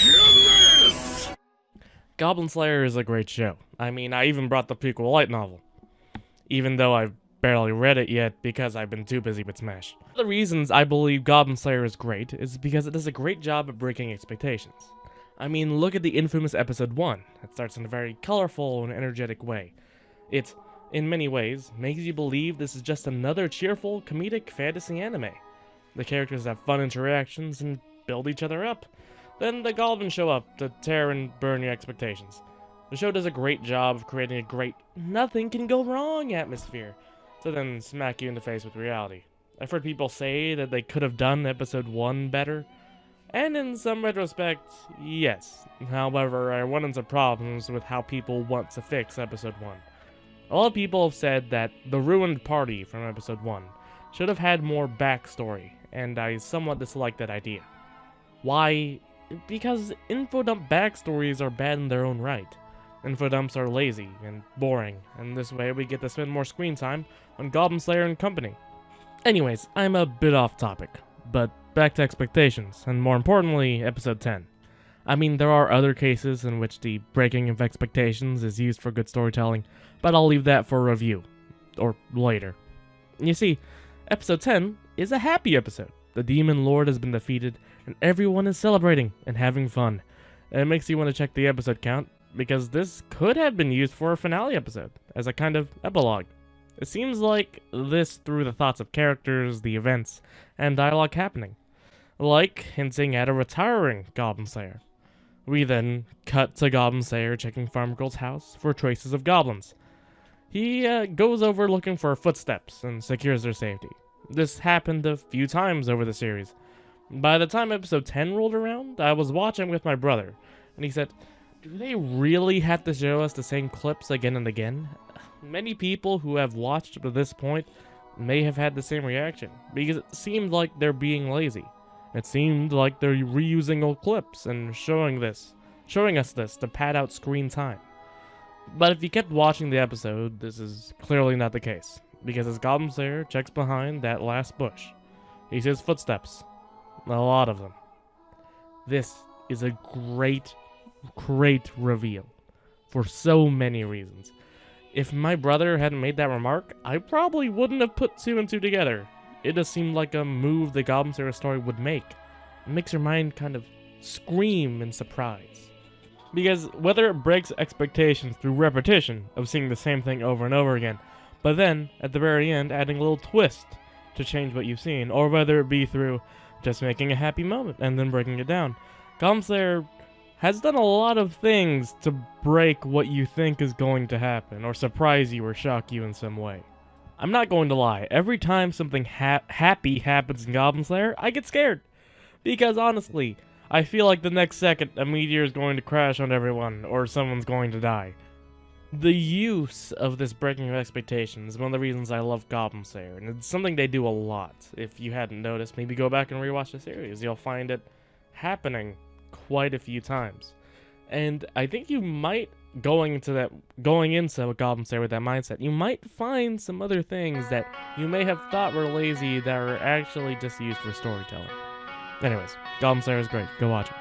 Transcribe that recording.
Goodness! Goblin Slayer is a great show. I mean, I even brought the prequel light novel, even though I've barely read it yet because I've been too busy with Smash. One of the reasons I believe Goblin Slayer is great is because it does a great job at breaking expectations. I mean, look at the infamous episode 1. It starts in a very colorful and energetic way. It, in many ways, makes you believe this is just another cheerful, comedic fantasy anime. The characters have fun interactions and build each other up. Then the goblins show up to tear and burn your expectations. The show does a great job of creating a great nothing can go wrong atmosphere, to then smack you in the face with reality. I've heard people say that they could have done episode 1 better, and in some retrospect, yes. However, I run into problems with how people want to fix episode 1. A lot of people have said that the ruined party from episode 1 should have had more backstory, and I somewhat dislike that idea. Why? Because infodump backstories are bad in their own right. Infodumps are lazy and boring, and this way we get to spend more screen time on Goblin Slayer and company. Anyways, I'm a bit off topic, but back to expectations, and more importantly, episode 10. I mean, there are other cases in which the breaking of expectations is used for good storytelling, but I'll leave that for review, or later. You see, episode 10 is a happy episode. The Demon Lord has been defeated, and everyone is celebrating and having fun. And it makes you want to check the episode count, because this could have been used for a finale episode, as a kind of epilogue. It seems like this through the thoughts of characters, the events, and dialogue happening. Like hinting at a retiring Goblin Slayer. We then cut to Goblin Slayer checking Farm Girl's house for traces of goblins. He goes over looking for footsteps and secures their safety. This happened a few times over the series. By the time episode 10 rolled around, I was watching with my brother, and he said, "Do they really have to show us the same clips again and again?" Many people who have watched up to this point may have had the same reaction, because it seemed like they're being lazy. It seemed like they're reusing old clips and showing us this to pad out screen time. But if you kept watching the episode, this is clearly not the case, because as Goblin Slayer checks behind that last bush, he sees footsteps. A lot of them. This is a great reveal for so many reasons. If my brother hadn't made that remark, I probably wouldn't have put 2 and 2 together. It just seemed like a move the Goblin Slayer story would make. It makes your mind kind of scream in surprise. Because whether it breaks expectations through repetition of seeing the same thing over and over again, but then, at the very end, adding a little twist to change what you've seen, or whether it be through just making a happy moment and then breaking it down, Goblin Slayer has done a lot of things to break what you think is going to happen, or surprise you or shock you in some way. I'm not going to lie, every time something happy happens in Goblin Slayer, I get scared. Because honestly, I feel like the next second a meteor is going to crash on everyone, or someone's going to die. The use of this breaking of expectations is one of the reasons I love Goblin Slayer, and it's something they do a lot. If you hadn't noticed, maybe go back and rewatch the series. You'll find it happening quite a few times. And I think you might, going into Goblin Slayer with that mindset, you might find some other things that you may have thought were lazy that are actually just used for storytelling. Anyways, Goblin Slayer is great. Go watch it.